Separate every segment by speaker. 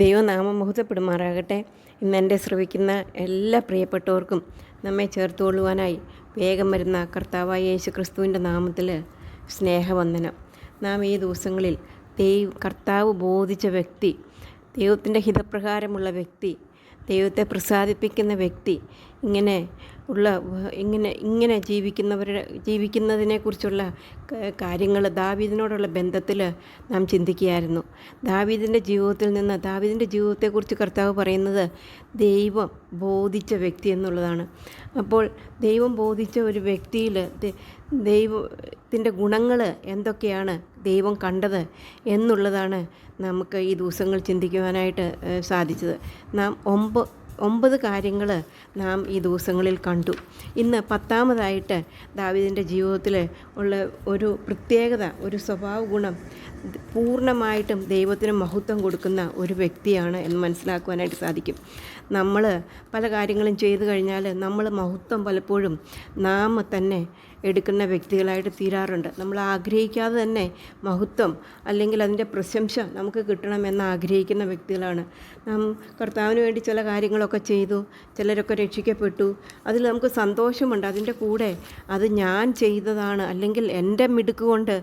Speaker 1: ദൈവനാമം മഹത്വപ്പെടുമാറാകട്ടെ. ഇന്ന് എൻ്റെ ശ്രവിക്കുന്ന എല്ലാ പ്രിയപ്പെട്ടവർക്കും നമ്മെ ചേർത്തുകൊള്ളുവാനായി വേഗം വരുന്ന കർത്താവായ യേശു ക്രിസ്തുവിൻ്റെ നാമത്തിൽ സ്നേഹവന്ദനം. നാം ഈ ദിവസങ്ങളിൽ കർത്താവ് ബോധിച്ച വ്യക്തി, ദൈവത്തിൻ്റെ ഹിതപ്രകാരമുള്ള വ്യക്തി, ദൈവത്തെ പ്രസാദിപ്പിക്കുന്ന വ്യക്തി, ഇങ്ങനെ ജീവിക്കുന്നതിനെക്കുറിച്ചുള്ള കാര്യങ്ങൾ ദാവീദിനോടുള്ള ബന്ധത്തിൽ നാം ചിന്തിക്കുകയായിരുന്നു. ദാവീദിൻ്റെ ജീവിതത്തിൽ നിന്ന് ദാവീദിൻ്റെ ജീവിതത്തെക്കുറിച്ച് കർത്താവ് പറയുന്നത് ദൈവം ബോധിച്ച വ്യക്തി എന്നുള്ളതാണ്. അപ്പോൾ ദൈവം ബോധിച്ച ഒരു വ്യക്തിയിൽ ദൈവത്തിൻ്റെ ഗുണങ്ങൾ എന്തൊക്കെയാണ് ദൈവം കണ്ടത് എന്നുള്ളതാണ് നമുക്ക് ഈ ദിവസങ്ങൾ ചിന്തിക്കുവാനായിട്ട് സാധിച്ചത്. നാം 9 കാര്യങ്ങൾ നാം ഈ ദിവസങ്ങളിൽ കണ്ടു. ഇന്ന് 10ാമതായിട്ട് ദാവീദിൻ്റെ ജീവിതത്തിൽ ഉള്ള ഒരു പ്രത്യേകത, ഒരു സ്വഭാവ ഗുണം, പൂർണ്ണമായിട്ടും ദൈവത്തിന് മഹത്വം കൊടുക്കുന്ന ഒരു വ്യക്തിയാണ് എന്ന് മനസ്സിലാക്കുവാനായിട്ട് സാധിക്കും. നമ്മൾ പല കാര്യങ്ങളും ചെയ്തു കഴിഞ്ഞാൽ നമ്മൾ മഹത്വം പലപ്പോഴും നാം തന്നെ എടുക്കുന്ന വ്യക്തികളായിട്ട് തീരാറുണ്ട്. നമ്മൾ ആഗ്രഹിക്കാതെ തന്നെ മഹത്വം അല്ലെങ്കിൽ അതിൻ്റെ പ്രശംസ നമുക്ക് കിട്ടണമെന്ന് ആഗ്രഹിക്കുന്ന വ്യക്തികളാണ് നാം. കർത്താവിന് വേണ്ടി ചില കാര്യങ്ങളൊക്കെ ചെയ്തു, ചിലരൊക്കെ രക്ഷിക്കപ്പെട്ടു, അതിൽ നമുക്ക് സന്തോഷമുണ്ട്. അതിൻ്റെ കൂടെ അത് ഞാൻ ചെയ്തതാണ് അല്ലെങ്കിൽ എൻ്റെ മിടുക്ക് കൊണ്ട്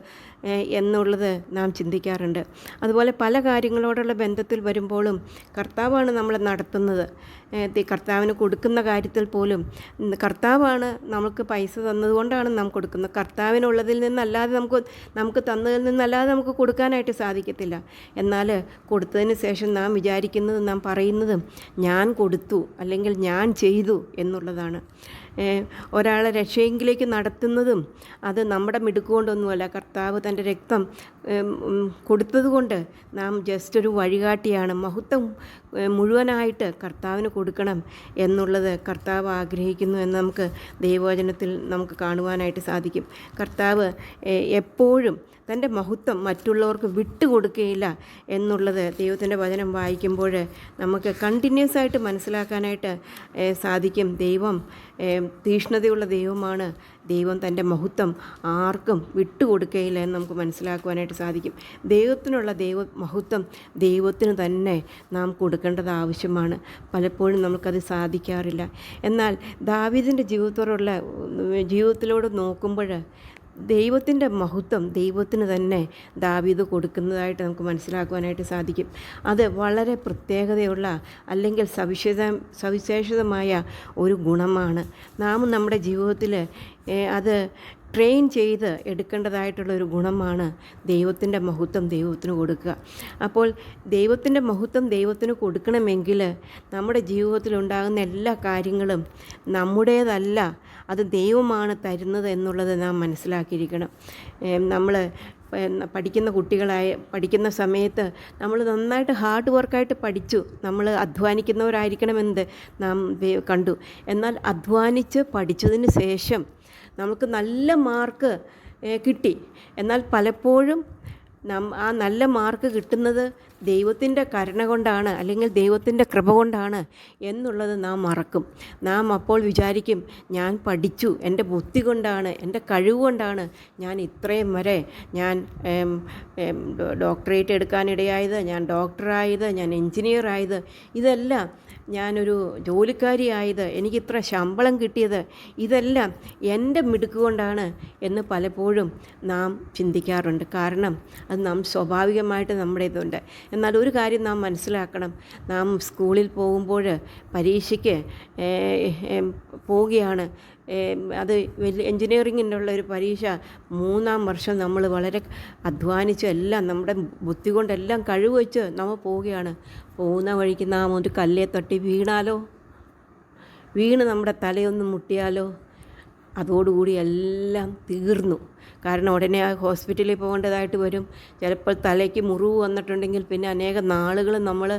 Speaker 1: എന്നുള്ളത് നാം ചിന്തിക്കാറുണ്ട്. അതുപോലെ പല കാര്യങ്ങളോടുള്ള ബന്ധത്തിൽ വരുമ്പോഴും കർത്താവാണ് നമ്മളെ നടത്തുന്നത്. കർത്താവിന് കൊടുക്കുന്ന കാര്യത്തിൽ പോലും കർത്താവാണ് നമുക്ക് പൈസ തന്നതുകൊണ്ടാണ് നാം കൊടുക്കുന്നത്. കർത്താവിനുള്ളതിൽ നിന്നല്ലാതെ നമുക്ക് തന്നതിൽ നിന്നല്ലാതെ നമുക്ക് കൊടുക്കാനായിട്ട് സാധിക്കത്തില്ല. എന്നാൽ കൊടുത്തതിന് ശേഷം നാം വിചാരിക്കുന്നതും നാം പറയുന്നതും ഞാൻ കൊടുത്തു അല്ലെങ്കിൽ ഞാൻ ചെയ്തു എന്നുള്ളതാണ്. ഒരാളെ രക്ഷയെങ്കിലേക്ക് നടത്തുന്നതും അത് നമ്മുടെ മിടുക്കുകൊണ്ടൊന്നുമല്ല. കർത്താവ് തൻ്റെ രക്തം കൊടുത്തതുകൊണ്ട് നാം ജസ്റ്റ് ഒരു വഴികാട്ടിയാണ്. മഹത്വം മുഴുവനായിട്ട് കർത്താവിന് കൊടുക്കണം എന്നുള്ളത് കർത്താവ് ആഗ്രഹിക്കുന്നു എന്ന് നമുക്ക് ദൈവവചനത്തിൽ നമുക്ക് കാണുവാനായിട്ട് സാധിക്കും. കർത്താവ് എപ്പോഴും തൻ്റെ മഹത്വം മറ്റുള്ളവർക്ക് വിട്ടുകൊടുക്കുകയില്ല എന്നുള്ളത് ദൈവത്തിൻ്റെ വചനം വായിക്കുമ്പോൾ നമുക്ക് കണ്ടിന്യൂസ് ആയിട്ട് മനസ്സിലാക്കാനായിട്ട് സാധിക്കും. ദൈവം തീഷ്ണതയുള്ള ദൈവമാണ്. ദൈവം തൻ്റെ മഹത്വം ആർക്കും വിട്ടുകൊടുക്കുകയില്ല എന്ന് നമുക്ക് മനസ്സിലാക്കുവാനായിട്ട് സാധിക്കും. ദൈവത്തിനുള്ള മഹത്വം ദൈവത്തിന് തന്നെ നാം കൊടുക്കേണ്ടത് ആവശ്യമാണ്. പലപ്പോഴും നമുക്കത് സാധിക്കാറില്ല. എന്നാൽ ദാവീദിൻ്റെ ജീവിതത്തിലൂടെ നോക്കുമ്പോൾ ദൈവത്തിൻ്റെ മഹത്വം ദൈവത്തിന് തന്നെ ദാവീദ് കൊടുക്കുന്നതായിട്ട് നമുക്ക് മനസ്സിലാക്കുവാനായിട്ട് സാധിക്കും. അത് വളരെ പ്രത്യേകതയുള്ള അല്ലെങ്കിൽ സവിശേഷതമായ ഒരു ഗുണമാണ്. നാം നമ്മുടെ ജീവിതത്തിൽ അത് ട്രെയിൻ ചെയ്ത് എടുക്കേണ്ടതായിട്ടുള്ള ഒരു ഗുണമാണ് ദൈവത്തിൻ്റെ മഹത്വം ദൈവത്തിന് കൊടുക്കുക. അപ്പോൾ ദൈവത്തിൻ്റെ മഹത്വം ദൈവത്തിന് കൊടുക്കണമെങ്കിൽ നമ്മുടെ ജീവിതത്തിലുണ്ടാകുന്ന എല്ലാ കാര്യങ്ങളും നമ്മുടേതല്ല, അത് ദൈവമാണ് തരുന്നത് എന്നുള്ളത് നാം മനസ്സിലാക്കിയിരിക്കണം. നമ്മൾ പഠിക്കുന്ന സമയത്ത് നമ്മൾ നന്നായിട്ട് ഹാർഡ് വർക്കായിട്ട് പഠിച്ചു, നമ്മൾ അധ്വാനിക്കുന്നവരായിരിക്കണമെന്ന് നാം കണ്ടു. എന്നാൽ അധ്വാനിച്ച് പഠിച്ചതിന് ശേഷം നമുക്ക് നല്ല മാർക്ക് കിട്ടി. എന്നാൽ പലപ്പോഴും ആ നല്ല മാർക്ക് കിട്ടുന്നത് ദൈവത്തിൻ്റെ കരുണ കൊണ്ടാണ് അല്ലെങ്കിൽ ദൈവത്തിൻ്റെ കൃപ കൊണ്ടാണ് എന്നുള്ളത് നാം മറക്കും. നാം അപ്പോൾ വിചാരിക്കും, ഞാൻ പഠിച്ചു, എൻ്റെ ബുദ്ധി കൊണ്ടാണ്, എൻ്റെ കഴിവ് കൊണ്ടാണ് ഞാൻ ഇത്രയും വരെ ഡോക്ടറേറ്റ് എടുക്കാനിടയായത്, ഞാൻ ഡോക്ടറായത്, ഞാൻ എൻജിനീയർ ആയത്, ഇതെല്ലാം ഞാനൊരു ജോലിക്കാരിയായത്, എനിക്കിത്ര ശമ്പളം കിട്ടിയത്, ഇതെല്ലാം എൻ്റെ മിടുക്ക് കൊണ്ടാണ് എന്ന് പലപ്പോഴും നാം ചിന്തിക്കാറുണ്ട്. കാരണം അത് നാം സ്വാഭാവികമായിട്ട് നമ്മുടെ ഇതുണ്ട്. എന്നാൽ ഒരു കാര്യം നാം മനസ്സിലാക്കണം. നാം സ്കൂളിൽ പോകുമ്പോൾ പരീക്ഷയ്ക്ക് പോവുകയാണ്. അത് വലിയ എൻജിനീയറിങ്ങിനുള്ള ഒരു പരീക്ഷ 3ാം വർഷം നമ്മൾ വളരെ അധ്വാനിച്ച് എല്ലാം നമ്മുടെ ബുദ്ധി കൊണ്ടെല്ലാം കഴിവ് വെച്ച് നമ്മൾ പോവുകയാണ്. പോകുന്ന വഴിക്ക് നാം ഒരു കല്ലേ തട്ടി വീണ് നമ്മുടെ തലയൊന്ന് മുട്ടിയാലോ, അതോടുകൂടി എല്ലാം തീർന്നു. കാരണം ഉടനെ ആ ഹോസ്പിറ്റലിൽ പോകേണ്ടതായിട്ട് വരും. ചിലപ്പോൾ തലയ്ക്ക് മുറിവ് വന്നിട്ടുണ്ടെങ്കിൽ പിന്നെ അനേകം നാളുകൾ നമ്മൾ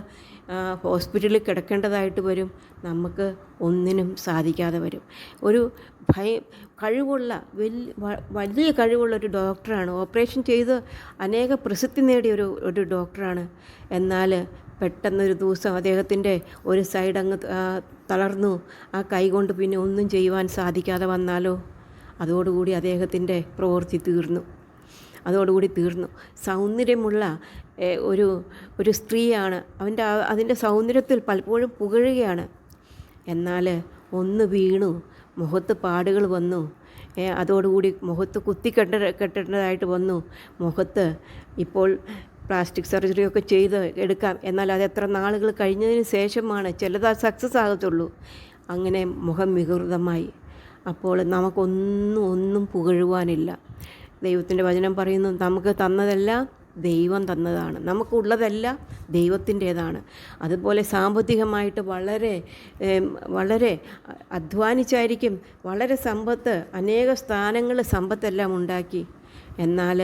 Speaker 1: ഹോസ്പിറ്റലിൽ കിടക്കേണ്ടതായിട്ട് വരും. നമുക്ക് ഒന്നിനും സാധിക്കാതെ വരും. ഒരു വലിയ കഴിവുള്ള ഒരു ഡോക്ടറാണ്, ഓപ്പറേഷൻ ചെയ്ത് അനേക പ്രസിദ്ധി നേടിയ ഒരു ഡോക്ടറാണ്. എന്നാൽ പെട്ടെന്നൊരു ദിവസം അദ്ദേഹത്തിൻ്റെ ഒരു സൈഡ് അങ്ങ് തളർന്നു. ആ കൈ കൊണ്ട് പിന്നെ ഒന്നും ചെയ്യുവാൻ സാധിക്കാതെ വന്നാലോ, അതോടുകൂടി അദ്ദേഹത്തിൻ്റെ പ്രവൃത്തി തീർന്നു. സൗന്ദര്യമുള്ള ഒരു ഒരു സ്ത്രീയാണ്. അതിൻ്റെ സൗന്ദര്യത്തിൽ പലപ്പോഴും പുകഴുകയാണ്. എന്നാൽ ഒന്ന് വീണു, മുഖത്ത് പാടുകൾ വന്നു, അതോടുകൂടി മുഖത്ത് കെട്ടേണ്ടതായിട്ട് വന്നു. മുഖത്ത് ഇപ്പോൾ പ്ലാസ്റ്റിക് സർജറിയൊക്കെ ചെയ്ത് എടുക്കാം, എന്നാൽ അത് എത്ര നാളുകൾ കഴിഞ്ഞതിന് ശേഷമാണ് ചിലത് സക്സസ് ആകത്തുള്ളൂ. അങ്ങനെ മുഖം വികൃതമായി. അപ്പോൾ നമുക്കൊന്നും പുകഴുവാനില്ല. ദൈവത്തിൻ്റെ വചനം പറയുന്നു, നമുക്ക് തന്നതെല്ലാം ദൈവം തന്നതാണ്, നമുക്കുള്ളതെല്ലാം ദൈവത്തിൻ്റേതാണ്. അതുപോലെ സാമ്പത്തികമായിട്ട് വളരെ അധ്വാനിച്ചായിരിക്കും വളരെ അനേക സ്ഥാനങ്ങളിൽ സമ്പത്തെല്ലാം ഉണ്ടാക്കി. എന്നാൽ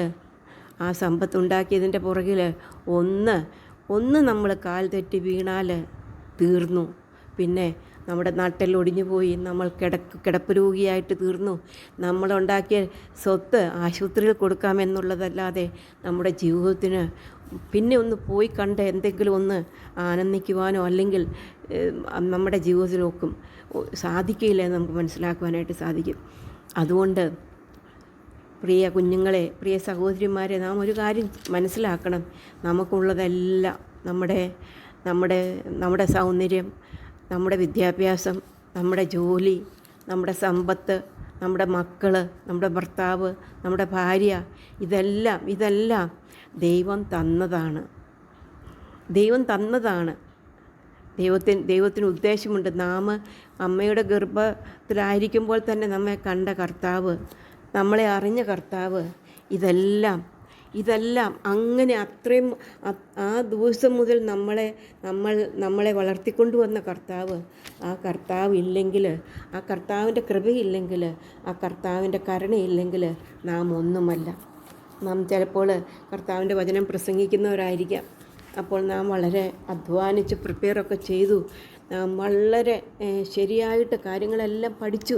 Speaker 1: ആ സമ്പത്തുണ്ടാക്കിയതിൻ്റെ പുറകിൽ ഒന്ന് നമ്മൾ കാൽ തെറ്റി വീണാൽ തീർന്നു. പിന്നെ നമ്മുടെ നട്ടെല്ലൊടിഞ്ഞു പോയി, നമ്മൾ കിടപ്പ് രോഗിയായിട്ട് തീർന്നു. നമ്മളുണ്ടാക്കിയ സ്വത്ത് ആശുപത്രിയിൽ കൊടുക്കാമെന്നുള്ളതല്ലാതെ നമ്മുടെ ജീവിതത്തിന് പിന്നെ ഒന്ന് പോയി കണ്ട് എന്തെങ്കിലും ഒന്ന് ആനന്ദിക്കുവാനോ അല്ലെങ്കിൽ നമ്മുടെ ജീവിതത്തിലൊക്കും സാധിക്കില്ല എന്ന് നമുക്ക് മനസ്സിലാക്കുവാനായിട്ട് സാധിക്കും. അതുകൊണ്ട് പ്രിയ കുഞ്ഞുങ്ങളെ, പ്രിയ സഹോദരിമാരെ, നാം ഒരു കാര്യം മനസ്സിലാക്കണം. നമുക്കുള്ളതെല്ലാം നമ്മുടെ സൗന്ദര്യം, നമ്മുടെ വിദ്യാഭ്യാസം, നമ്മുടെ ജോലി, നമ്മുടെ സമ്പത്ത്, നമ്മുടെ മക്കൾ, നമ്മുടെ ഭർത്താവ്, നമ്മുടെ ഭാര്യ, ഇതെല്ലാം ദൈവം തന്നതാണ്. ദൈവത്തിന് ഉദ്ദേശമുണ്ട്. നാം അമ്മയുടെ ഗർഭത്തിലായിരിക്കുമ്പോൾ തന്നെ നമ്മെ കണ്ട കർത്താവ്, നമ്മളെ അറിഞ്ഞ കർത്താവ്, ഇതെല്ലാം അങ്ങനെ അത്രയും ആ ദിവസം മുതൽ നമ്മളെ വളർത്തിക്കൊണ്ടുവന്ന കർത്താവ്, ആ കർത്താവിൻ്റെ കൃപയില്ലെങ്കിൽ, ആ കർത്താവിൻ്റെ കരുണയില്ലെങ്കിൽ നാം ഒന്നുമല്ല. നാം ചിലപ്പോൾ കർത്താവിൻ്റെ വചനം പ്രസംഗിക്കുന്നവരായിരിക്കാം. അപ്പോൾ നാം വളരെ അധ്വാനിച്ച് പ്രിപ്പയറൊക്കെ ചെയ്തു, നാം വളരെ ശരിയായിട്ട് കാര്യങ്ങളെല്ലാം പഠിച്ചു.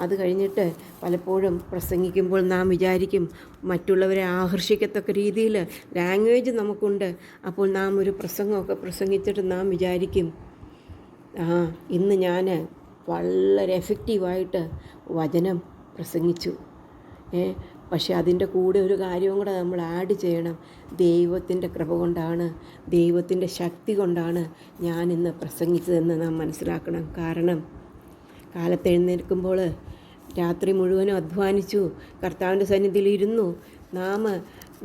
Speaker 1: അത് കഴിഞ്ഞിട്ട് പലപ്പോഴും പ്രസംഗിക്കുമ്പോൾ നാം വിചാരിക്കും മറ്റുള്ളവരെ ആകർഷിക്കത്തക്ക രീതിയിൽ ലാംഗ്വേജ് നമുക്കുണ്ട്. അപ്പോൾ നാം ഒരു പ്രസംഗമൊക്കെ പ്രസംഗിച്ചിട്ട് നാം വിചാരിക്കും, ഇന്ന് ഞാൻ വളരെ എഫക്റ്റീവായിട്ട് വചനം പ്രസംഗിച്ചു. പക്ഷേ അതിൻ്റെ കൂടെ ഒരു കാര്യവും കൂടെ നമ്മൾ ആഡ് ചെയ്യണം. ദൈവത്തിൻ്റെ കൃപ കൊണ്ടാണ്, ദൈവത്തിൻ്റെ ശക്തി കൊണ്ടാണ് ഞാൻ ഇന്ന് പ്രസംഗിച്ചതെന്ന് നാം മനസ്സിലാക്കണം. കാരണം കാലത്തെഴുന്നേൽക്കുമ്പോൾ രാത്രി മുഴുവനും അധ്വാനിച്ചു, കർത്താവിൻ്റെ സന്നിധിയിൽ ഇരുന്നു. നാം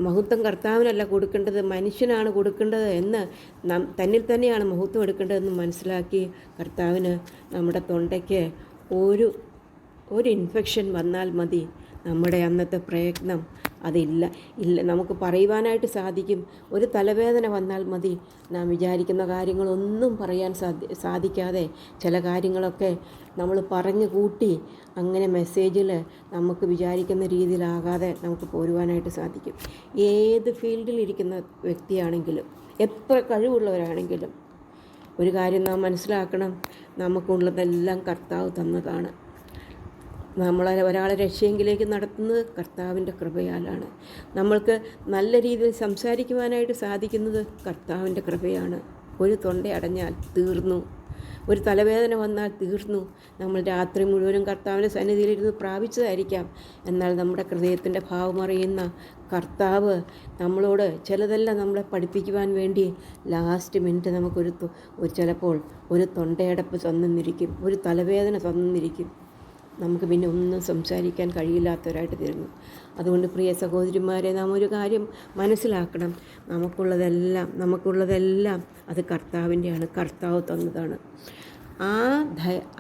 Speaker 1: മഹത്വം കർത്താവിനല്ല കൊടുക്കേണ്ടത്, മനുഷ്യനാണ് കൊടുക്കേണ്ടത് എന്ന് തന്നിൽ തന്നെയാണ് മഹത്വം എടുക്കേണ്ടതെന്ന് മനസ്സിലാക്കി കർത്താവിന് നമ്മുടെ തൊണ്ടയ്ക്ക് ഒരു ഇൻഫെക്ഷൻ വന്നാൽ മതി, നമ്മുടെ അന്നത്തെ പ്രയത്നം ഇല്ല നമുക്ക് പറയുവാനായിട്ട് സാധിക്കും. ഒരു തലവേദന വന്നാൽ മതി, നാം വിചാരിക്കുന്ന കാര്യങ്ങളൊന്നും പറയാൻ സാധിക്കാതെ ചില കാര്യങ്ങളൊക്കെ നമ്മൾ പറഞ്ഞു കൂട്ടി അങ്ങനെ മെസ്സേജിൽ നമുക്ക് വിചാരിക്കുന്ന രീതിയിലാകാതെ നമുക്ക് പോരുവാനായിട്ട് സാധിക്കും. ഏത് ഫീൽഡിലിരിക്കുന്ന വ്യക്തിയാണെങ്കിലും, എത്ര കഴിവുള്ളവരാണെങ്കിലും ഒരു കാര്യം നാം മനസ്സിലാക്കണം, നമുക്കുള്ളതെല്ലാം കർത്താവ് തന്നതാണ്. ഒരാളെ രക്ഷയെങ്കിലേക്ക് നടത്തുന്നത് കർത്താവിൻ്റെ കൃപയാലാണ്. നമ്മൾക്ക് നല്ല രീതിയിൽ സംസാരിക്കുവാനായിട്ട് സാധിക്കുന്നത് കർത്താവിൻ്റെ കൃപയാണ്. ഒരു തൊണ്ട അടഞ്ഞാൽ തീർന്നു, ഒരു തലവേദന വന്നാൽ തീർന്നു. നമ്മൾ രാത്രി മുഴുവനും കർത്താവിൻ്റെ സന്നിധിയിലിരുന്ന് പ്രാപിച്ചതായിരിക്കാം, എന്നാൽ നമ്മുടെ ഹൃദയത്തിൻ്റെ ഭാവമറിയുന്ന കർത്താവ് നമ്മളോട് ചിലതെല്ലാം നമ്മളെ പഠിപ്പിക്കുവാൻ വേണ്ടി ലാസ്റ്റ് മിനിറ്റ് നമുക്കൊരു ചിലപ്പോൾ ഒരു തൊണ്ടയടപ്പ് തന്നിരിക്കും, ഒരു തലവേദന തന്നിരിക്കും. നമുക്ക് പിന്നെ ഒന്നും സംസാരിക്കാൻ കഴിയില്ലാത്തവരായിട്ട് തീർന്നു. അതുകൊണ്ട് പ്രിയ സഹോദരിമാരെ, നാം ഒരു കാര്യം മനസ്സിലാക്കണം, നമുക്കുള്ളതെല്ലാം അത് കർത്താവിൻ്റെയാണ്, കർത്താവ് തന്നതാണ്.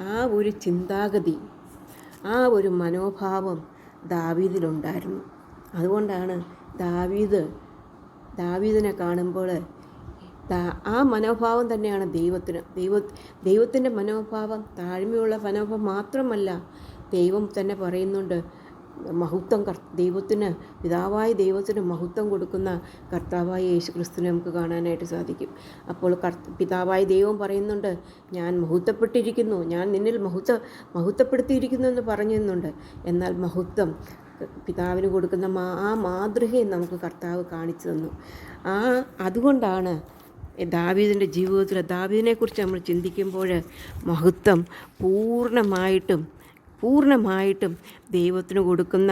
Speaker 1: ആ ഒരു ചിന്താഗതി, ആ ഒരു മനോഭാവം ദാവീദിലുണ്ടായിരുന്നു. അതുകൊണ്ടാണ് ദാവീദിനെ കാണുമ്പോൾ ആ മനോഭാവം തന്നെയാണ് ദൈവത്തിൻ്റെ മനോഭാവം. താഴ്മയുള്ള മനോഭാവം മാത്രമല്ല, ദൈവം തന്നെ പറയുന്നുണ്ട്, പിതാവായ ദൈവത്തിന് മഹത്വം കൊടുക്കുന്ന കർത്താവായ യേശു ക്രിസ്തുവിനെ നമുക്ക് കാണാനായിട്ട് സാധിക്കും. അപ്പോൾ പിതാവായ ദൈവം പറയുന്നുണ്ട്, ഞാൻ മഹത്വപ്പെട്ടിരിക്കുന്നു, ഞാൻ നിന്നിൽ മഹത്വപ്പെടുത്തിയിരിക്കുന്നു എന്ന് പറയുന്നുണ്ട്. എന്നാൽ മഹത്വം പിതാവിന് കൊടുക്കുന്ന ആ മാതൃകയെ നമുക്ക് കർത്താവ് കാണിച്ചു തന്നു. അതുകൊണ്ടാണ് ദാവീദിൻ്റെ ജീവിതത്തിൽ ദാവീദിനെക്കുറിച്ച് നമ്മൾ ചിന്തിക്കുമ്പോൾ മഹത്വം പൂർണ്ണമായിട്ടും പൂർണ്ണമായിട്ടും ദൈവത്തിന് കൊടുക്കുന്ന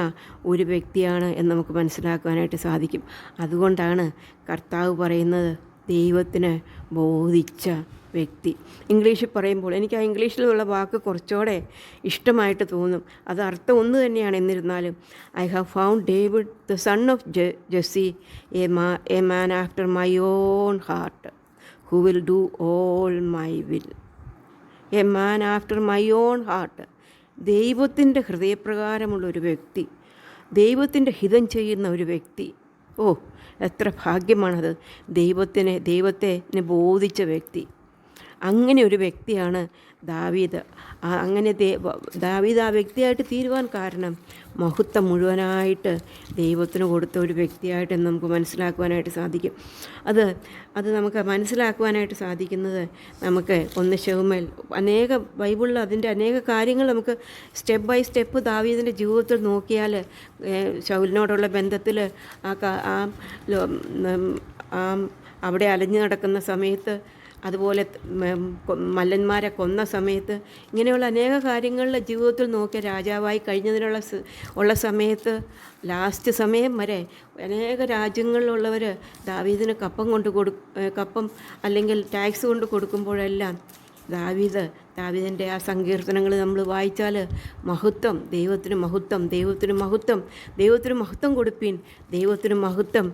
Speaker 1: ഒരു വ്യക്തിയാണ് എന്ന് നമുക്ക് മനസ്സിലാക്കുവാനായിട്ട് സാധിക്കും. അതുകൊണ്ടാണ് കർത്താവ് പറയുന്നത് ദൈവത്തിന് ബോധിച്ച വ്യക്തി. ഇംഗ്ലീഷിൽ പറയുമ്പോൾ എനിക്ക് ആ ഇംഗ്ലീഷിലുള്ള വാക്ക് കുറച്ചുകൂടെ ഇഷ്ടമായിട്ട് തോന്നും. അത് അർത്ഥം ഒന്ന് തന്നെയാണ്. എന്നിരുന്നാലും I have found David the son of Jesse a man after my own heart who will do all my will. A man after my own heart. ദൈവത്തിൻ്റെ ഹൃദയപ്രകാരമുള്ളൊരു വ്യക്തി, ദൈവത്തിൻ്റെ ഹിതം ചെയ്യുന്ന ഒരു വ്യക്തി. ഓ, എത്ര ഭാഗ്യമാണത്! ദൈവത്തെ ബോധിച്ച വ്യക്തി. അങ്ങനെ ഒരു വ്യക്തിയാണ് ദാവീദ്. അങ്ങനെ ദാവീദ് ആ വ്യക്തിയായിട്ട് തീരുവാൻ കാരണം മഹത്വം മുഴുവനായിട്ട് ദൈവത്തിന് കൊടുത്ത ഒരു വ്യക്തിയായിട്ട് നമുക്ക് മനസ്സിലാക്കുവാനായിട്ട് സാധിക്കും. അത് നമുക്ക് മനസ്സിലാക്കുവാനായിട്ട് സാധിക്കുന്നത് നമുക്ക് 1 ശമൂവേൽ ബൈബിളിൽ അതിൻ്റെ അനേക കാര്യങ്ങൾ നമുക്ക് സ്റ്റെപ്പ് ബൈ സ്റ്റെപ്പ് ദാവീദിൻ്റെ ജീവിതത്തിൽ നോക്കിയാൽ ശൗലിനോടുള്ള ബന്ധത്തിൽ അവിടെ അലഞ്ഞു നടക്കുന്ന സമയത്ത്, അതുപോലെ മല്ലന്മാരെ കൊന്ന സമയത്ത്, ഇങ്ങനെയുള്ള അനേക കാര്യങ്ങളിൽ ജീവിതത്തിൽ നോക്കിയ രാജാവായി കഴിഞ്ഞതിനുള്ള സമയത്ത്, ലാസ്റ്റ് സമയം വരെ അനേക രാജ്യങ്ങളിലുള്ളവർ ദാവീദിന് കപ്പം അല്ലെങ്കിൽ ടാക്സ് കൊണ്ട് കൊടുക്കുമ്പോഴെല്ലാം ദാവീദിൻ്റെ ആ സങ്കീർത്തനങ്ങൾ നമ്മൾ വായിച്ചാൽ മഹത്വം, ദൈവത്തിന് മഹത്വം, ദൈവത്തിന് മഹത്വം, ദൈവത്തിന് മഹത്വം കൊടുപ്പീൻ, ദൈവത്തിന് മഹത്വം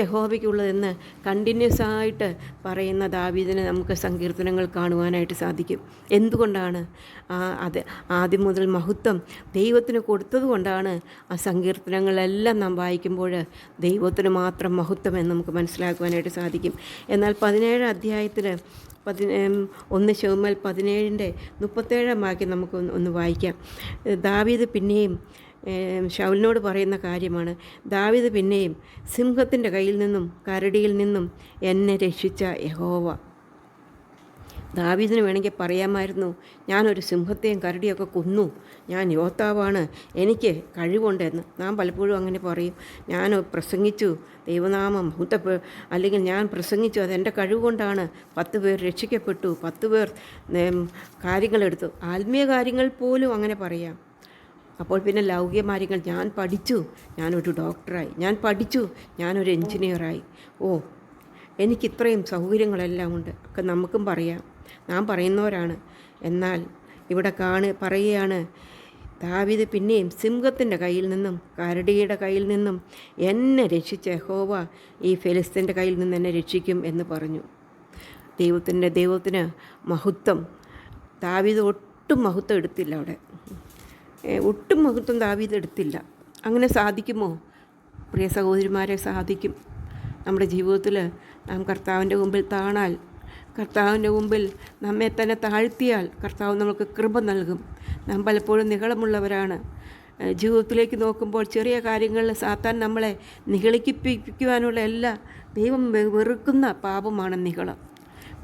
Speaker 1: യഹോവയ്ക്കുള്ളതെന്ന് കണ്ടിന്യൂസ് ആയിട്ട് പറയുന്ന ദാവീദിനെ നമുക്ക് സങ്കീർത്തനങ്ങൾ കാണുവാനായിട്ട് സാധിക്കും. എന്തുകൊണ്ടാണ്? അത് ആദ്യം മുതൽ മഹത്വം ദൈവത്തിന് കൊടുത്തത് കൊണ്ടാണ് ആ സങ്കീർത്തനങ്ങളെല്ലാം നാം വായിക്കുമ്പോൾ ദൈവത്തിന് മാത്രം മഹത്വം എന്ന് നമുക്ക് മനസ്സിലാക്കുവാനായിട്ട് സാധിക്കും. എന്നാൽ 17 അധ്യായത്തിൽ 1 ശമൂവേൽ 17:37 വാക്യം നമുക്ക് ഒന്ന് വായിക്കാം. ദാവീദ് പിന്നെയും ശൗലിനോട് പറയുന്ന കാര്യമാണ്. ദാവീദ് പിന്നെയും സിംഹത്തിൻ്റെ കയ്യിൽ നിന്നും കരടിയിൽ നിന്നും എന്നെ രക്ഷിച്ച യഹോവ. ദാവീദിന് വേണമെങ്കിൽ പറയാമായിരുന്നു, ഞാനൊരു സിംഹത്തെയും കരടിയൊക്കെ കൊന്നു, ഞാൻ യോദ്ധാവാണ്, എനിക്ക് കഴിവുണ്ടെന്ന്. നാം പലപ്പോഴും അങ്ങനെ പറയും, ഞാൻ പ്രസംഗിച്ചു ദൈവനാമം അല്ലെങ്കിൽ ഞാൻ പ്രസംഗിച്ചു, അതെൻ്റെ കഴിവുകൊണ്ടാണ് 10 പേർ രക്ഷിക്കപ്പെട്ടു, 10 പേർ കാര്യങ്ങളെടുത്തു. ആത്മീയ കാര്യങ്ങൾ പോലും അങ്ങനെ പറയാം. അപ്പോൾ പിന്നെ ലൗകിക കാര്യങ്ങൾ, ഞാൻ പഠിച്ചു, ഞാനൊരു ഡോക്ടറായി, ഞാൻ പഠിച്ചു, ഞാനൊരു എൻജിനീയറായി, എനിക്കിത്രയും സൗകര്യങ്ങളെല്ലാം ഉണ്ട് ഒക്കെ നമുക്കും പറയാം. നാം പറയുന്നവരാണ്. എന്നാൽ ഇവിടെ പറയുകയാണ്, ദാവീദ് പിന്നെയും സിംഹത്തിൻ്റെ കയ്യിൽ നിന്നും കരടിയുടെ കയ്യിൽ നിന്നും എന്നെ രക്ഷിച്ച യഹോവ ഈ ഫെലിസ്ത്യൻ്റെ കയ്യിൽ നിന്ന് എന്നെ രക്ഷിക്കും എന്ന് പറഞ്ഞു. ദൈവത്തിന് മഹത്വം. ദാവീദ് ഒട്ടും മഹത്വം എടുത്തില്ല. അവിടെ ഒട്ടും മഹത്വം ദാവീദ് എടുത്തില്ല. അങ്ങനെ സാധിക്കുമോ? പ്രിയ സഹോദരിമാരെ, സാധിക്കും. നമ്മുടെ ജീവിതത്തിൽ നാം കർത്താവിൻ്റെ മുമ്പിൽ താണാൽ, കർത്താവിൻ്റെ മുമ്പിൽ നമ്മെ തന്നെ താഴ്ത്തിയാൽ കർത്താവ് നമുക്ക് കൃപ നൽകും. നാം പലപ്പോഴും നിഗളമുള്ളവരാണ്. ജീവിതത്തിലേക്ക് നോക്കുമ്പോൾ ചെറിയ കാര്യങ്ങളിൽ സാത്താൻ നമ്മളെ നിഗളിപ്പിക്കുവാനുള്ള ദൈവം വെറുക്കുന്ന പാപമാണ് നിഗളം.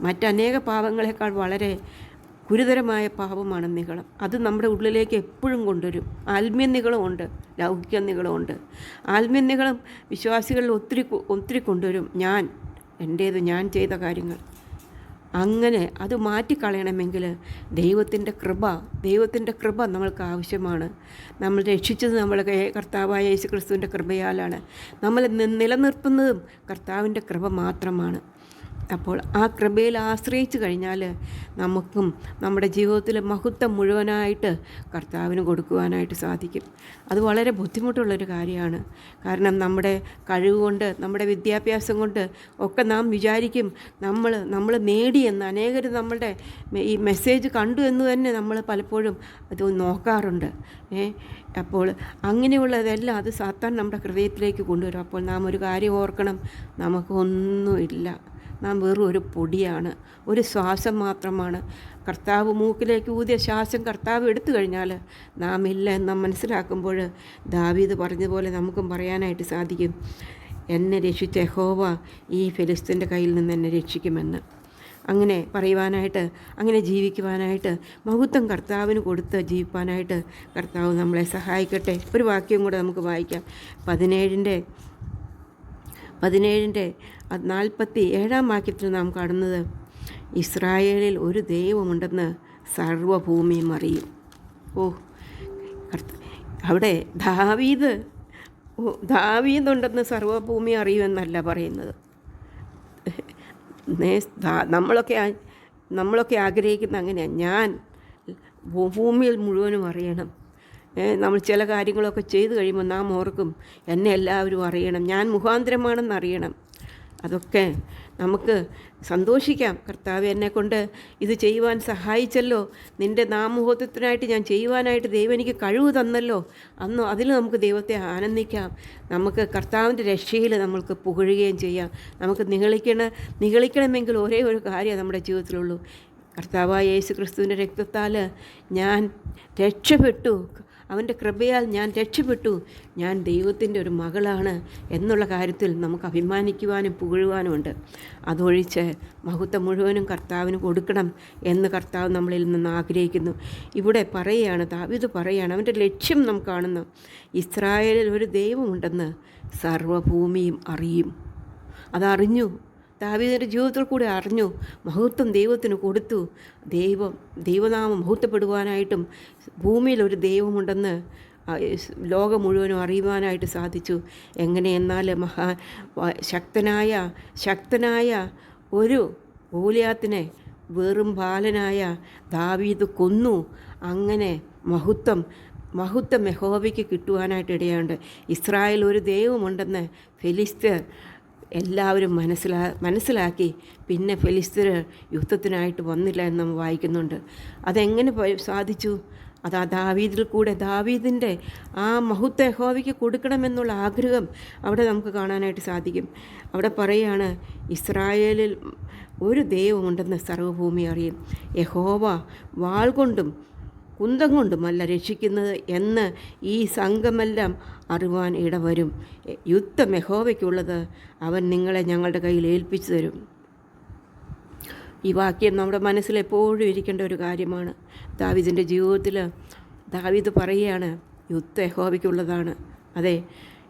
Speaker 1: മറ്റനേക പാപങ്ങളെക്കാൾ വളരെ ഗുരുതരമായ പാപമാണ് നിഗളം. അത് നമ്മുടെ ഉള്ളിലേക്ക് എപ്പോഴും കൊണ്ടുവരും. ആത്മീയ നിഗളമുണ്ട്, ലൗകിക നിഗളമുണ്ട്. ആത്മീയ നിഗളം വിശ്വാസികളിൽ ഒത്തിരി കൊണ്ടുവരും. ഞാൻ ചെയ്ത കാര്യങ്ങൾ. അങ്ങനെ അത് മാറ്റിക്കളയണമെങ്കിൽ ദൈവത്തിൻ്റെ കൃപ നമ്മൾക്ക് ആവശ്യമാണ്. നമ്മൾ രക്ഷിച്ചത് നമ്മളെ കർത്താവായ യേശുക്രിസ്തുവിൻ്റെ കൃപയാലാണ്. നമ്മളെ നിലനിർത്തുന്നതും കർത്താവിൻ്റെ കൃപ മാത്രമാണ്. അപ്പോൾ ആ കൃപയിൽ ആശ്രയിച്ചു കഴിഞ്ഞാൽ നമുക്കും നമ്മുടെ ജീവിതത്തിലെ മഹത്വം മുഴുവനായിട്ട് കർത്താവിന് കൊടുക്കുവാനായിട്ട് സാധിക്കും. അത് വളരെ ബുദ്ധിമുട്ടുള്ളൊരു കാര്യമാണ്. കാരണം നമ്മുടെ കഴിവ് കൊണ്ട്, നമ്മുടെ വിദ്യാഭ്യാസം കൊണ്ട് ഒക്കെ നാം വിചാരിക്കും നമ്മൾ നേടിയെന്ന്. അനേകർ നമ്മളുടെ ഈ മെസ്സേജ് കണ്ടു എന്ന് തന്നെ നമ്മൾ പലപ്പോഴും അത് നോക്കാറുണ്ട്. അപ്പോൾ അങ്ങനെയുള്ളതെല്ലാം അത് സാത്താൻ നമ്മുടെ ഹൃദയത്തിലേക്ക് കൊണ്ടുവരും. അപ്പോൾ നാം ഒരു കാര്യം ഓർക്കണം, നമുക്കൊന്നുമില്ല. നാം വെറും ഒരു പൊടിയാണ്, ഒരു ശ്വാസം മാത്രമാണ്. കർത്താവ് മൂക്കിലേക്ക് ഊതിയ ശ്വാസം കർത്താവ് എടുത്തു കഴിഞ്ഞാൽ നാം ഇല്ല എന്ന് നാം മനസ്സിലാക്കുമ്പോൾ ദാവീദ് പറഞ്ഞതുപോലെ നമുക്കും പറയാനായിട്ട് സാധിക്കും, എന്നെ രക്ഷിച്ച യഹോവ ഈ ഫെലിസ്ത്യൻ്റെ കയ്യിൽ നിന്ന് എന്നെ രക്ഷിക്കുമെന്ന്. അങ്ങനെ പറയുവാനായിട്ട്, അങ്ങനെ ജീവിക്കുവാനായിട്ട്, മഹത്വം കർത്താവിന് കൊടുത്ത് ജീവിക്കാനായിട്ട് കർത്താവ് നമ്മളെ സഹായിക്കട്ടെ. ഒരു വാക്യം കൂടെ നമുക്ക് വായിക്കാം. 47 വാക്യത്തിൽ നാം കാണുന്നത്, ഇസ്രായേലിൽ ഒരു ദൈവമുണ്ടെന്ന് സർവ്വഭൂമിയും അറിയും. അവിടെ ദാവീദുണ്ടെന്ന് സർവ്വഭൂമി അറിയുമെന്നല്ല പറയുന്നത്. നമ്മളൊക്കെ ആഗ്രഹിക്കുന്ന അങ്ങനെയാണ്, ഞാൻ ഭൂമിയിൽ മുഴുവനും അറിയണം. നമ്മൾ ചില കാര്യങ്ങളൊക്കെ ചെയ്തു കഴിയുമ്പോൾ നാം ഓർക്കും, എന്നെ എല്ലാവരും അറിയണം, ഞാൻ മുഖാന്തരമാണെന്ന് അറിയണം. അതൊക്കെ നമുക്ക് സന്തോഷിക്കാം. കർത്താവ് എന്നെക്കൊണ്ട് ഇത് ചെയ്യുവാൻ സഹായിച്ചല്ലോ, നിൻ്റെ നാമമഹത്വത്തിനായിട്ട് ഞാൻ ചെയ്യുവാനായിട്ട് ദൈവം എനിക്ക് കഴിവ് തന്നല്ലോ, അതിൽ നമുക്ക് ദൈവത്തെ ആനന്ദിക്കാം. നമുക്ക് കർത്താവിൻ്റെ രക്ഷയിൽ നമ്മൾക്ക് പുകഴുകയും ചെയ്യാം. നമുക്ക് നിഗളിക്കണമെങ്കിൽ ഒരേ ഒരു കാര്യമേ നമ്മുടെ ജീവിതത്തിലുള്ളൂ. കർത്താവായ യേശു ക്രിസ്തുവിൻ്റെ രക്തത്താൽ ഞാൻ രക്ഷപ്പെട്ടു, അവൻ്റെ കൃപയാൽ ഞാൻ രക്ഷപ്പെട്ടു, ഞാൻ ദൈവത്തിൻ്റെ ഒരു മകളാണ് എന്നുള്ള കാര്യത്തിൽ നമുക്ക് അഭിമാനിക്കുവാനും പുകഴുവാനുമുണ്ട്. അതൊഴിച്ച് മഹത്വം മുഴുവനും കർത്താവിന് കൊടുക്കണം എന്ന് കർത്താവ് നമ്മളിൽ നിന്ന് ആഗ്രഹിക്കുന്നു. ഇവിടെ ദാവീദ് പറയുകയാണ്, അവൻ്റെ ലക്ഷ്യം നാം കാണുന്നു. ഇസ്രായേലിൽ ഒരു ദൈവമുണ്ടെന്ന് സർവ്വഭൂമിയും അറിയും. അതറിഞ്ഞു, ദാവീദിൻ്റെ ജീവിതത്തിൽ കൂടെ അറിഞ്ഞു. മഹത്വം ദൈവത്തിന് കൊടുത്തു. ദൈവനാമം മഹത്വപ്പെടുവാനായിട്ടും ഭൂമിയിൽ ഒരു ദൈവമുണ്ടെന്ന് ലോകം മുഴുവനും അറിയുവാനായിട്ട് സാധിച്ചു. എങ്ങനെയെന്നാൽ ശക്തനായ ഒരു ഗോലിയാത്തിനെ വെറും ബാലനായ ദാവീദ് കൊന്നു. അങ്ങനെ മഹത്വം യഹോവയ്ക്ക് കിട്ടുവാനായിട്ട് ഇടയുണ്ട്. ഇസ്രായേൽ ഒരു ദൈവമുണ്ടെന്ന് ഫെലിസ്ത്യർ എല്ലാവരും മനസ്സിലാക്കി. പിന്നെ ഫെലിസ്ത്യർ യുദ്ധത്തിനായിട്ട് വന്നില്ല എന്ന് നമ്മൾ വായിക്കുന്നുണ്ട്. അതെങ്ങനെ സാധിച്ചു? അത് ആ ദാവീദിൽ കൂടെ, ദാവീദിൻ്റെ ആ മഹത്വം യഹോവയ്ക്ക് കൊടുക്കണമെന്നുള്ള ആഗ്രഹം അവിടെ നമുക്ക് കാണാനായിട്ട് സാധിക്കും. അവിടെ പറയുകയാണ്, ഇസ്രായേലിൽ ഒരു ദൈവമുണ്ടെന്ന് സർവ്വഭൂമി അറിയും. യഹോവ വാൾ കൊണ്ടും കുന്തം കൊണ്ടുമല്ല രക്ഷിക്കുന്നത് എന്ന് ഈ സംഘമെല്ലാം അറിവാൻ ഇടവരും. യുദ്ധം യഹോവയ്ക്കുള്ളത്, അവൻ നിങ്ങളെ ഞങ്ങളുടെ കയ്യിൽ ഏൽപ്പിച്ചു തരും. ഈ വാക്യം നമ്മുടെ മനസ്സിൽ എപ്പോഴും ഇരിക്കേണ്ട ഒരു കാര്യമാണ്. ദാവീദിൻ്റെ ജീവിതത്തിൽ ദാവീദ് പറയുകയാണ്, യുദ്ധം യഹോവയ്ക്കുള്ളതാണ്. അതെ,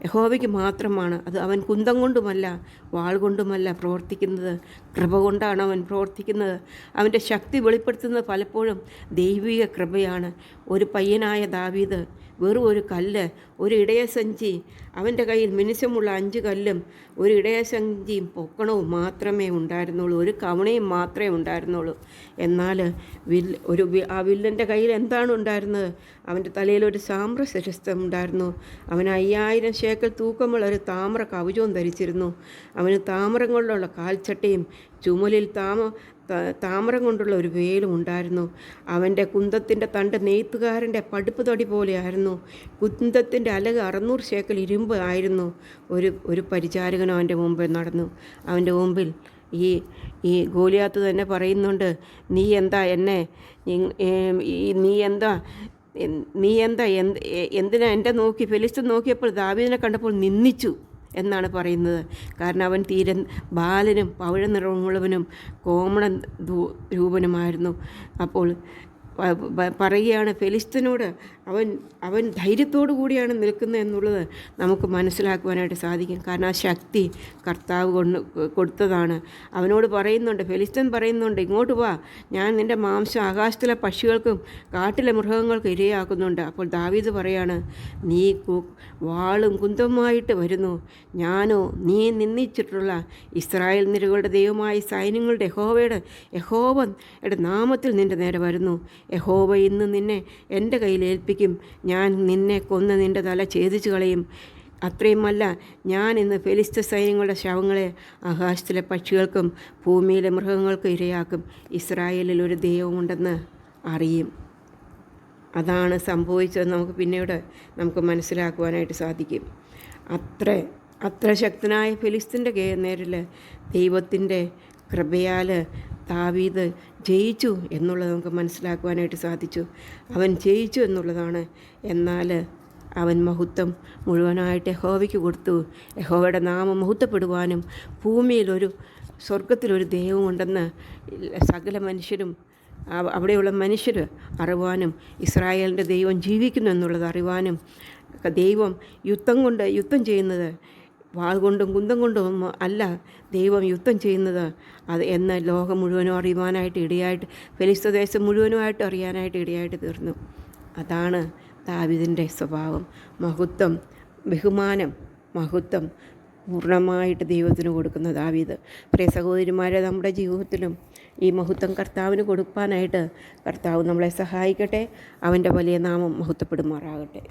Speaker 1: യഹോവയ്ക്ക് മാത്രമാണ്. അത് അവൻ കുന്തം കൊണ്ടുമല്ല വാൾ കൊണ്ടുമല്ല പ്രവർത്തിക്കുന്നത്, കൃപ കൊണ്ടാണ് അവൻ പ്രവർത്തിക്കുന്നത്. അവൻ്റെ ശക്തി വെളിപ്പെടുത്തുന്നത് പലപ്പോഴും ദൈവിക കൃപയാണ്. ഒരു പയ്യനായ ദാവീദ് വെറും ഒരു കല്ല്, ഒരു ഇടയസഞ്ചി, അവൻ്റെ കയ്യിൽ മിനുസമുള്ള 5 കല്ലും ഒരു ഇടയസഞ്ചിയും പൊക്കണവും മാത്രമേ ഉണ്ടായിരുന്നുള്ളൂ, ഒരു കവണയും മാത്രമേ ഉണ്ടായിരുന്നുള്ളൂ. എന്നാൽ ആ വില്ലൻ്റെ കയ്യിൽ എന്താണ് ഉണ്ടായിരുന്നത്? അവൻ്റെ തലയിൽ ഒരു സാമ്രശിരസ്ത്രം ഉണ്ടായിരുന്നു. അവന് 5000 ശേക്കൽ തൂക്കമുള്ള ഒരു താമ്ര കവചവും ധരിച്ചിരുന്നു. അവന് താമ്രം കൊണ്ടുള്ള കാൽച്ചട്ടയും ചുമലിൽ താമരം കൊണ്ടുള്ള ഒരു വേലും ഉണ്ടായിരുന്നു. അവൻ്റെ കുന്തത്തിൻ്റെ തണ്ട് നെയ്ത്തുകാരൻ്റെ പടുപ്പ് തടി പോലെയായിരുന്നു. കുന്തത്തിൻ്റെ അലക് 600 ശേക്കൽ ഇരുമ്പ് ആയിരുന്നു. ഒരു പരിചാരകൻ അവൻ്റെ മുമ്പിൽ നടന്നു. അവൻ്റെ മുമ്പിൽ ഈ ഗോലിയാത്ത് തന്നെ പറയുന്നുണ്ട്, നീ എന്താ എന്തിനാ എൻ്റെ നോക്കി? ഫെലിസ്ത്യൻ നോക്കിയപ്പോൾ ദാവീദിനെ കണ്ടപ്പോൾ നിന്ദിച്ചു എന്നാണ് പറയുന്നത്. കാരണം അവൻ തീരെ ബാലനും പവിഴ നിറമുള്ളവനും കോമള രൂപനുമായിരുന്നു. അപ്പോൾ പറയുകയാണ്, ഫെലിസ്ത്യനോട് അവൻ ധൈര്യത്തോടു കൂടിയാണ് നിൽക്കുന്നത് എന്നുള്ളത് നമുക്ക് മനസ്സിലാക്കുവാനായിട്ട് സാധിക്കും. കാരണം ആ ശക്തി കർത്താവ് കൊടുത്തതാണ്. അവനോട് പറയുന്നുണ്ട്, ഫെലിസ്ത്യൻ പറയുന്നുണ്ട്, ഇങ്ങോട്ട് വാ, ഞാൻ നിൻ്റെ മാംസം ആകാശത്തിലെ പക്ഷികൾക്കും കാട്ടിലെ മൃഗങ്ങൾക്കും ഇരയാക്കുന്നുണ്ട്. അപ്പോൾ ദാവീദ് പറയാണ്, നീ വാളും കുന്തവുമായിട്ട് വരുന്നു, ഞാനോ നീ നിന്ദിച്ചിട്ടുള്ള ഇസ്രായേൽ നിരകളുടെ ദൈവമായ സൈന്യങ്ങളുടെ യഹോവയുടെ നാമത്തിൽ നിൻ്റെ നേരെ വരുന്നു. യഹോവ ഇന്ന് നിന്നെ എൻ്റെ കയ്യിൽ ഏൽപ്പിക്കും. ഞാൻ നിന്നെ കൊന്ന് നിൻ്റെ തല ഛേദിച്ചു കളയും. അത്രയുമല്ല, ഞാൻ ഇന്ന് ഫെലിസ്ത്യ സൈന്യങ്ങളുടെ ശവങ്ങളെ ആകാശത്തിലെ പക്ഷികൾക്കും ഭൂമിയിലെ മൃഗങ്ങൾക്കും ഇരയാക്കും. ഇസ്രായേലിൽ ഒരു ദൈവമുണ്ടെന്ന് അറിയും. അതാണ് സംഭവിച്ചത്. നമുക്ക് മനസ്സിലാക്കുവാനായിട്ട് സാധിക്കും. അത്ര ശക്തനായ ഫെലിസ്ത്യൻ്റെ നേരിൽ ദൈവത്തിൻ്റെ കൃപയാൽ ദാവീദ് ജയിച്ചു എന്നുള്ളത് നമുക്ക് മനസ്സിലാക്കുവാനായിട്ട് സാധിച്ചു. അവൻ ജയിച്ചു എന്നുള്ളതാണ്. എന്നാൽ അവൻ മഹത്വം മുഴുവനായിട്ട് യഹോവയ്ക്ക് കൊടുത്തു. യഹോവയുടെ നാമം മഹത്വപ്പെടുവാനും സ്വർഗത്തിലൊരു ദൈവമുണ്ടെന്ന് സകല മനുഷ്യരും അവിടെയുള്ള മനുഷ്യർ അറിവാനും ഇസ്രായേലിൻ്റെ ദൈവം ജീവിക്കുന്നു എന്നുള്ളത് അറിവാനും ദൈവം യുദ്ധം ചെയ്യുന്നത് വാൾ കൊണ്ടും കുന്തം കൊണ്ടും അല്ല ദൈവം യുദ്ധം ചെയ്യുന്നത് എന്ന് ലോകം മുഴുവനും അറിയുവാനായിട്ട് ഫെലിസ്ത്യ ദേശം മുഴുവനുമായിട്ട് അറിയാനായിട്ട് ഇടയായിട്ട് തീർന്നു. അതാണ് ദാവീദിൻ്റെ സ്വഭാവം. മഹത്വം, ബഹുമാനം, മഹത്വം പൂർണ്ണമായിട്ട് ദൈവത്തിന് കൊടുക്കുന്ന ദാവീദ്. പ്രിയ സഹോദരിമാരെ, നമ്മുടെ ജീവിതത്തിലും ഈ മഹത്വം കർത്താവിന് കൊടുക്കാനായിട്ട് കർത്താവ് നമ്മളെ സഹായിക്കട്ടെ. അവൻ്റെ വലിയ നാമം മഹത്വപ്പെടുമാറാകട്ടെ.